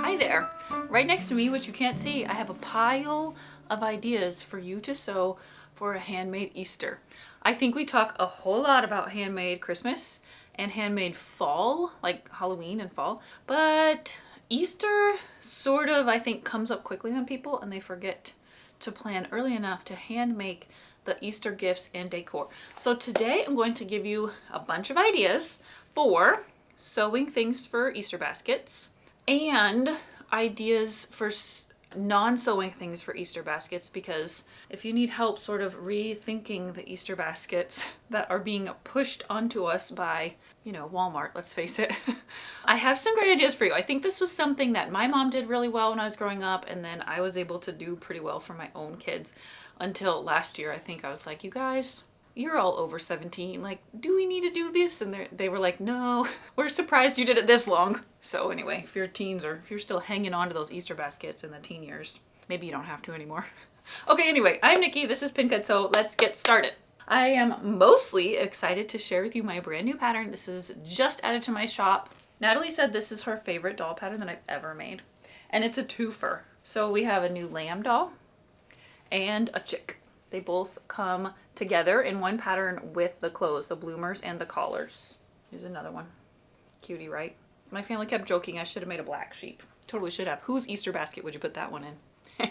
Hi there. Right next to me, which you can't see, I have a pile of ideas for you to sew for a handmade Easter. I think we talk a whole lot about handmade Christmas and handmade fall, like Halloween and fall, but Easter sort of, I think, comes up quickly on people and they forget to plan early enough to hand make the Easter gifts and decor. So today I'm going to give you a bunch of ideas for sewing things for Easter baskets and ideas for non-sewing things for Easter baskets, because if you need help sort of rethinking the Easter baskets that are being pushed onto us by, Walmart, let's face it, I have some great ideas for you. I think this was something that my mom did really well when I was growing up, and then I was able to do pretty well for my own kids until last year. I think I was like, you guys, you're all over 17. Like, do we need to do this? And they were like, no, we're surprised you did it this long. So anyway, if you're teens or if you're still hanging on to those Easter baskets in the teen years, maybe you don't have to anymore. Okay, anyway, I'm Nikki. This is Pin Cut Sew. Let's get started. I am mostly excited to share with you my brand new pattern. This is just added to my shop. Natalie said this is her favorite doll pattern that I've ever made. And it's a twofer. So we have a new lamb doll and a chick. They both come together in one pattern with the clothes, the bloomers and the collars. Here's another one. Cutie, right? My family kept joking I should have made a black sheep. Totally should have. Whose Easter basket would you put that one in?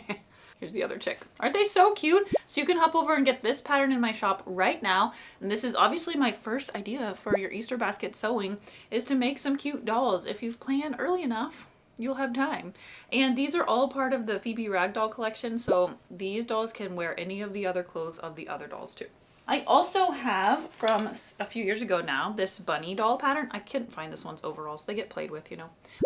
Here's the other chick. Aren't they so cute? So you can hop over and get this pattern in my shop right now. And this is obviously my first idea for your Easter basket sewing, is to make some cute dolls. If you've planned early enough, you'll have time. And these are all part of the Phoebe Ragdoll collection, so these dolls can wear any of the other clothes of the other dolls too. I also have, from a few years ago now, this bunny doll pattern. I couldn't find this one's overalls. They get played with,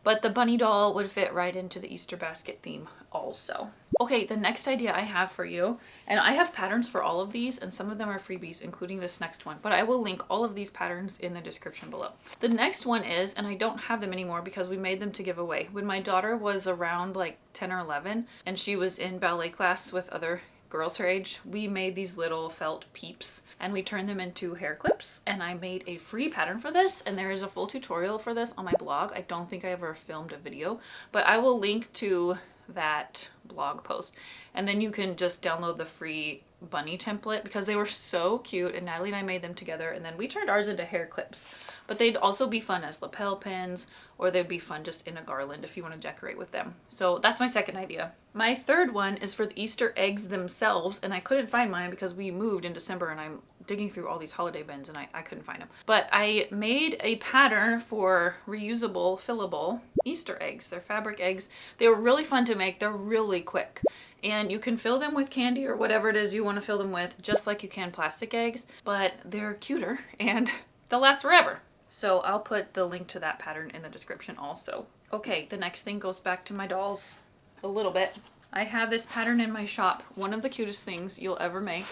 But the bunny doll would fit right into the Easter basket theme also. Okay, the next idea I have for you, and I have patterns for all of these, and some of them are freebies, including this next one, but I will link all of these patterns in the description below. The next one is, and I don't have them anymore because we made them to give away. When my daughter was around like 10 or 11, and she was in ballet class with other girls her age, we made these little felt peeps and we turned them into hair clips, and I made a free pattern for this, and there is a full tutorial for this on my blog. I don't think I ever filmed a video, but I will link to that blog post, and then you can just download the free bunny template because they were so cute, and Natalie and I made them together, and then we turned ours into hair clips. But they'd also be fun as lapel pins, or they'd be fun just in a garland if you want to decorate with them. So that's my second idea. My third one is for the Easter eggs themselves, and I couldn't find mine because we moved in December and I'm digging through all these holiday bins and I couldn't find them. But I made a pattern for reusable, fillable Easter eggs. They're fabric eggs. They were really fun to make. They're really quick. And you can fill them with candy or whatever it is you want to fill them with, just like you can plastic eggs, but they're cuter and they'll last forever. So I'll put the link to that pattern in the description also. Okay, the next thing goes back to my dolls a little bit. I have this pattern in my shop. One of the cutest things you'll ever make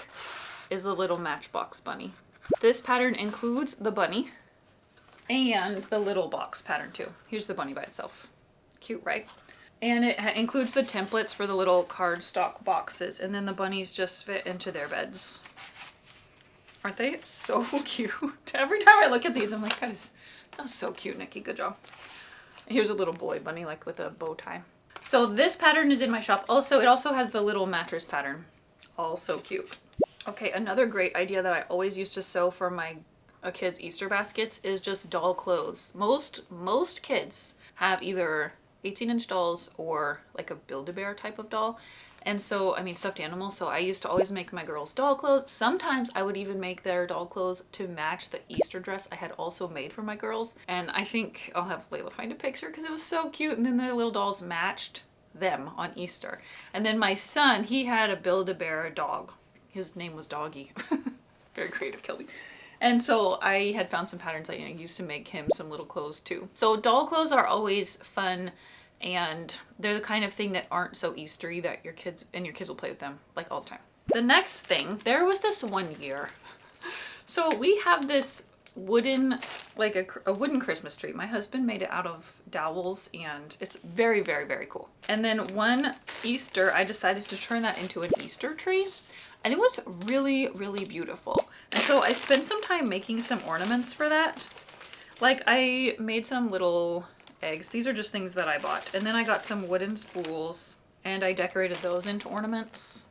is a little Matchbox bunny. This pattern includes the bunny and the little box pattern too. Here's the bunny by itself. Cute, right? And it includes the templates for the little cardstock boxes, and then the bunnies just fit into their beds. Aren't they so cute? Every time I look at these, I'm like, that was so cute, Nikki. Good job. Here's a little boy bunny, like with a bow tie. So this pattern is in my shop. Also, it also has the little mattress pattern. Also cute. Okay, another great idea that I always used to sew for my kids' Easter baskets is just doll clothes. Most kids have either 18-inch dolls or like a Build-A-Bear type of doll. And so, I mean, stuffed animals. So I used to always make my girls doll clothes. Sometimes I would even make their doll clothes to match the Easter dress I had also made for my girls. And I think I'll have Layla find a picture because it was so cute. And then their little dolls matched them on Easter. And then my son, he had a Build-A-Bear dog. His name was Doggy. Very creative, Kelby. And so I had found some patterns I used to make him some little clothes too. So doll clothes are always fun, and they're the kind of thing that aren't so Eastery that your kids will play with them like all the time. The next thing, there was this one year. So we have this wooden, like a wooden Christmas tree. My husband made it out of dowels, and it's very, very, very cool. And then one Easter, I decided to turn that into an Easter tree. And it was really, really beautiful. And so I spent some time making some ornaments for that. Like I made some little eggs. These are just things that I bought. And then I got some wooden spools and I decorated those into ornaments.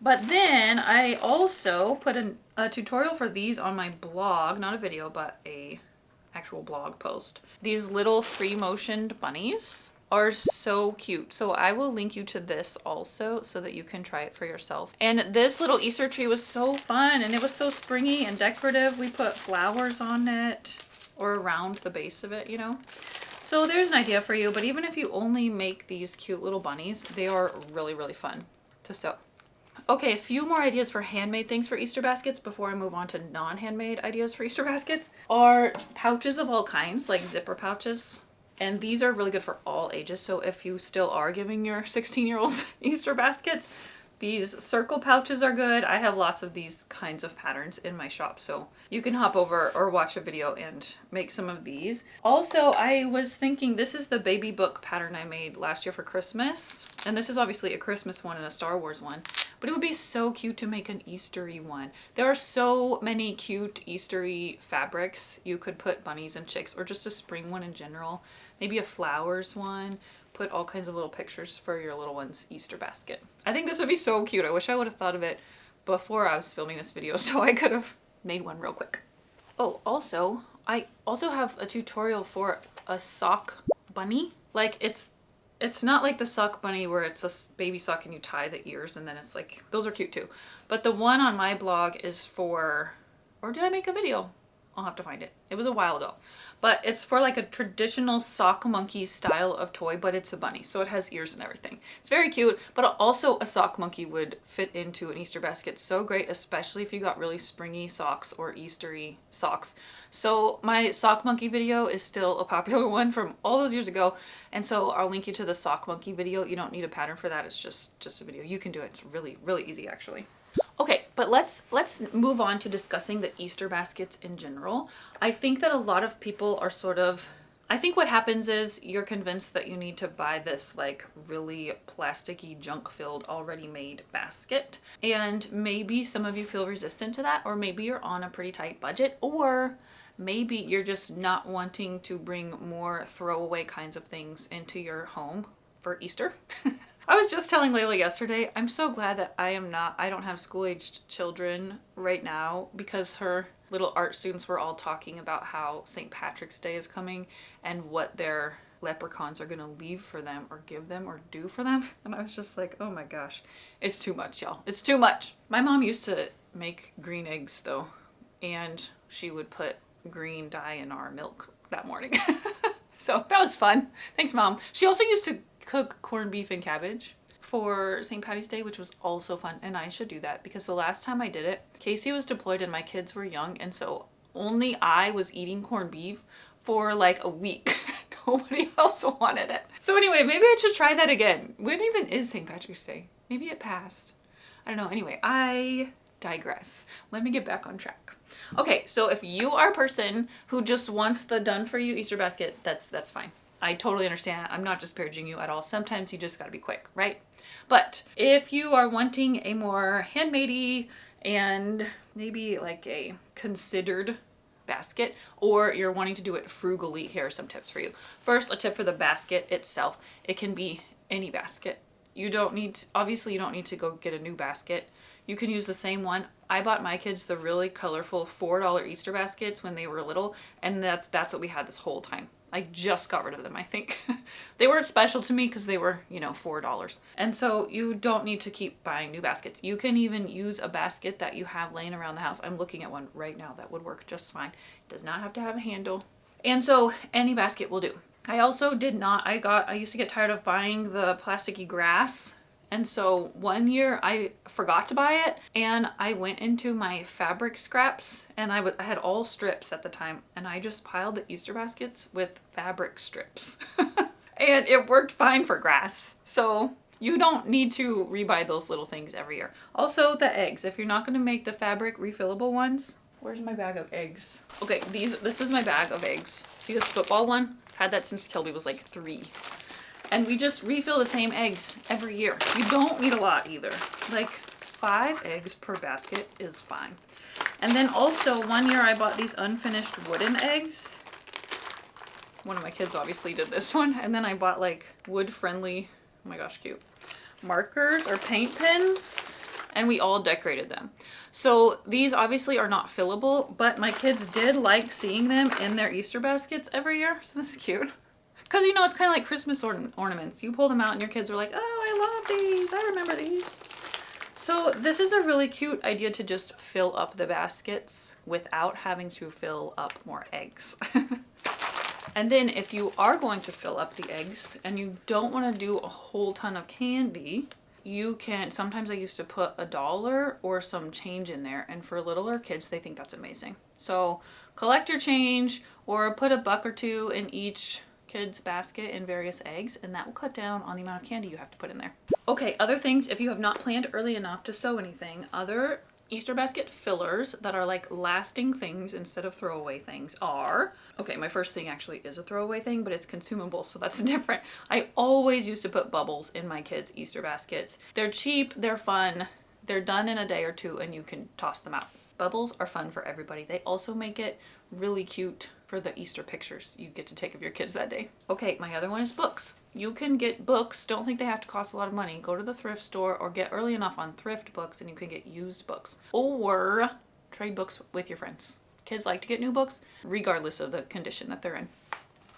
But then I also put a tutorial for these on my blog, not a video, but a actual blog post. These little free motioned bunnies are so cute. So I will link you to this also so that you can try it for yourself. And this little Easter tree was so fun and it was so springy and decorative. We put flowers on it or around the base of it, you know. So there's an idea for you, but even if you only make these cute little bunnies, they are really, really fun to sew. Okay, a few more ideas for handmade things for Easter baskets before I move on to non-handmade ideas for Easter baskets are pouches of all kinds, like zipper pouches. And these are really good for all ages. So if you still are giving your 16-year-olds Easter baskets, these circle pouches are good. I have lots of these kinds of patterns in my shop, so you can hop over or watch a video and make some of these. Also, I was thinking this is the baby book pattern I made last year for Christmas. And this is obviously a Christmas one and a Star Wars one, but it would be so cute to make an Eastery one. There are so many cute Eastery fabrics. You could put bunnies and chicks or just a spring one in general. Maybe a flowers one. Put all kinds of little pictures for your little one's Easter basket. I think this would be so cute. I wish I would have thought of it before I was filming this video so I could have made one real quick. Oh, also, I also have a tutorial for a sock bunny. Like it's not like the sock bunny where it's a baby sock and you tie the ears and then it's like, those are cute too. But the one on my blog is for, or did I make a video? I'll have to find it. It was a while ago. But it's for like a traditional sock monkey style of toy, but it's a bunny. So it has ears and everything. It's very cute, but also a sock monkey would fit into an Easter basket so great, especially if you got really springy socks or Eastery socks. So my sock monkey video is still a popular one from all those years ago. And so I'll link you to the sock monkey video. You don't need a pattern for that. It's just a video. You can do it. It's really, really easy actually. Okay, but let's move on to discussing the Easter baskets in general. I think that a lot of people are I think what happens is you're convinced that you need to buy this like really plasticky junk filled already made basket. And maybe some of you feel resistant to that, or maybe you're on a pretty tight budget, or maybe you're just not wanting to bring more throwaway kinds of things into your home for Easter. I was just telling Layla yesterday, I'm so glad that I don't have school-aged children right now, because her little art students were all talking about how St. Patrick's Day is coming and what their leprechauns are gonna leave for them or give them or do for them. And I was just like, oh my gosh, it's too much, y'all. It's too much. My mom used to make green eggs though, and she would put green dye in our milk that morning. So that was fun. Thanks, Mom. She also used to cook corned beef and cabbage for St. Patty's Day, which was also fun. And I should do that because the last time I did it, Casey was deployed and my kids were young. And so only I was eating corned beef for like a week. Nobody else wanted it. So anyway, maybe I should try that again. When even is St. Patrick's Day? Maybe it passed. I don't know. Anyway, I digress. Let me get back on track. Okay, so if you are a person who just wants the done for you Easter basket, that's fine. I totally understand. I'm not disparaging you at all. Sometimes you just gotta be quick, right? But if you are wanting a more handmade-y and maybe like a considered basket, or you're wanting to do it frugally, here are some tips for you. First, a tip for the basket itself. It can be any basket. Obviously you don't need to go get a new basket. You can use the same one. I bought my kids the really colorful $4 Easter baskets when they were little, and that's what we had this whole time. I just got rid of them, I think. They weren't special to me because they were, $4. And so you don't need to keep buying new baskets. You can even use a basket that you have laying around the house. I'm looking at one right now that would work just fine. It does not have to have a handle. And so any basket will do. I also I used to get tired of buying the plasticky grass. And so one year I forgot to buy it, and I went into my fabric scraps, and I had all strips at the time, and I just piled the Easter baskets with fabric strips. And it worked fine for grass. So you don't need to rebuy those little things every year. Also the eggs, if you're not gonna make the fabric refillable ones, where's my bag of eggs? Okay, this is my bag of eggs. See this football one? I've had that since Kelby was like 3. And we just refill the same eggs every year. You don't need a lot either. Like 5 eggs per basket is fine. And then also one year I bought these unfinished wooden eggs. One of my kids obviously did this one. And then I bought like wood friendly, oh my gosh, cute, markers or paint pens. And we all decorated them. So these obviously are not fillable, but my kids did like seeing them in their Easter baskets every year. Isn't this cute? Because, you know, it's kind of like Christmas ornaments. You pull them out and your kids are like, oh, I love these. I remember these. So this is a really cute idea to just fill up the baskets without having to fill up more eggs. And then if you are going to fill up the eggs and you don't want to do a whole ton of candy, you can, sometimes I used to put $1 or some change in there, and for littler kids, they think that's amazing. So collect your change or put $1 or $2 in each kid's basket in various eggs, and that will cut down on the amount of candy you have to put in there. Okay, other things, if you have not planned early enough to sew anything, other Easter basket fillers that are like lasting things instead of throwaway things are, okay, my first thing actually is a throwaway thing, but it's consumable, so that's different. I always used to put bubbles in my kids' Easter baskets. They're cheap, they're fun, they're done in a day or two, and you can toss them out. Bubbles are fun for everybody. They also make it really cute for the Easter pictures you get to take of your kids that day. Okay, my other one is books. You can get books. Don't think they have to cost a lot of money. Go to the thrift store or get early enough on thrift books and you can get used books. Or trade books with your friends. Kids like to get new books regardless of the condition that they're in.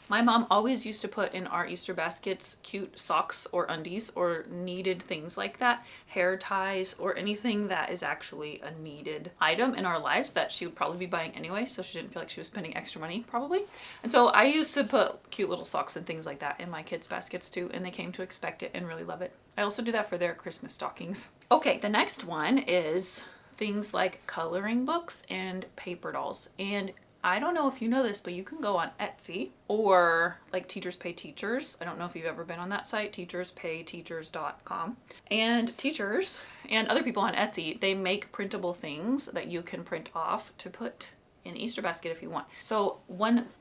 My mom always used to put in our Easter baskets cute socks or undies or needed things like that, hair ties, or anything that is actually a needed item in our lives that she would probably be buying anyway, so she didn't feel like she was spending extra money probably. And so I used to put cute little socks and things like that in my kids' baskets too, and they came to expect it and really love it. I also do that for their Christmas stockings. Okay, the next one is things like coloring books and paper dolls. And I don't know if you know this, but you can go on Etsy or like Teachers Pay Teachers. I don't know if you've ever been on that site, teacherspayteachers.com. And teachers and other people on Etsy, they make printable things that you can print off to put in the Easter basket if you want. So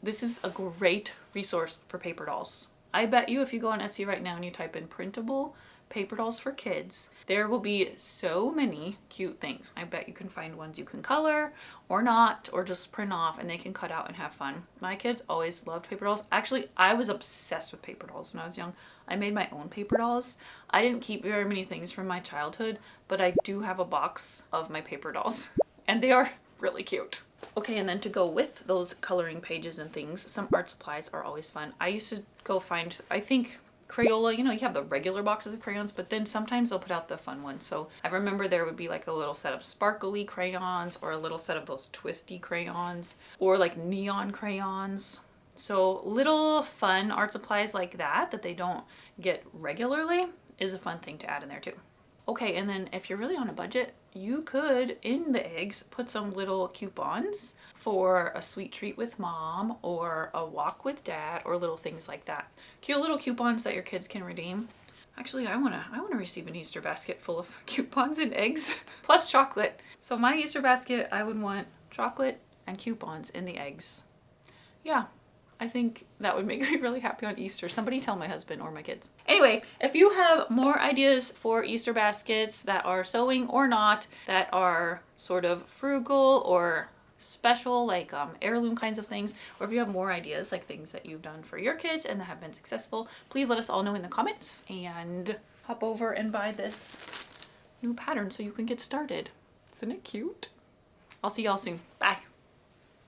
this is a great resource for paper dolls. I bet you if you go on Etsy right now and you type in printable paper dolls for kids, there will be so many cute things. I bet you can find ones you can color or not, or just print off and they can cut out and have fun. My kids always loved paper dolls. Actually, I was obsessed with paper dolls when I was young. I made my own paper dolls. I didn't keep very many things from my childhood, but I do have a box of my paper dolls and they are really cute. Okay, and then to go with those coloring pages and things, some art supplies are always fun. I used to go find, I think, Crayola, you know, you have the regular boxes of crayons, but then sometimes they'll put out the fun ones. So I remember there would be like a little set of sparkly crayons or a little set of those twisty crayons or like neon crayons. So little fun art supplies like that they don't get regularly is a fun thing to add in there too. Okay, and then if you're really on a budget, you could, in the eggs, put some little coupons for a sweet treat with mom or a walk with dad or little things like that. Cute little coupons that your kids can redeem. Actually, I wanna receive an Easter basket full of coupons and eggs, plus chocolate. So my Easter basket, I would want chocolate and coupons in the eggs. Yeah. I think that would make me really happy on Easter. Somebody tell my husband or my kids. Anyway, if you have more ideas for Easter baskets that are sewing or not, that are sort of frugal or special, like heirloom kinds of things, or if you have more ideas, like things that you've done for your kids and that have been successful, please let us all know in the comments and hop over and buy this new pattern so you can get started. Isn't it cute? I'll see y'all soon. Bye.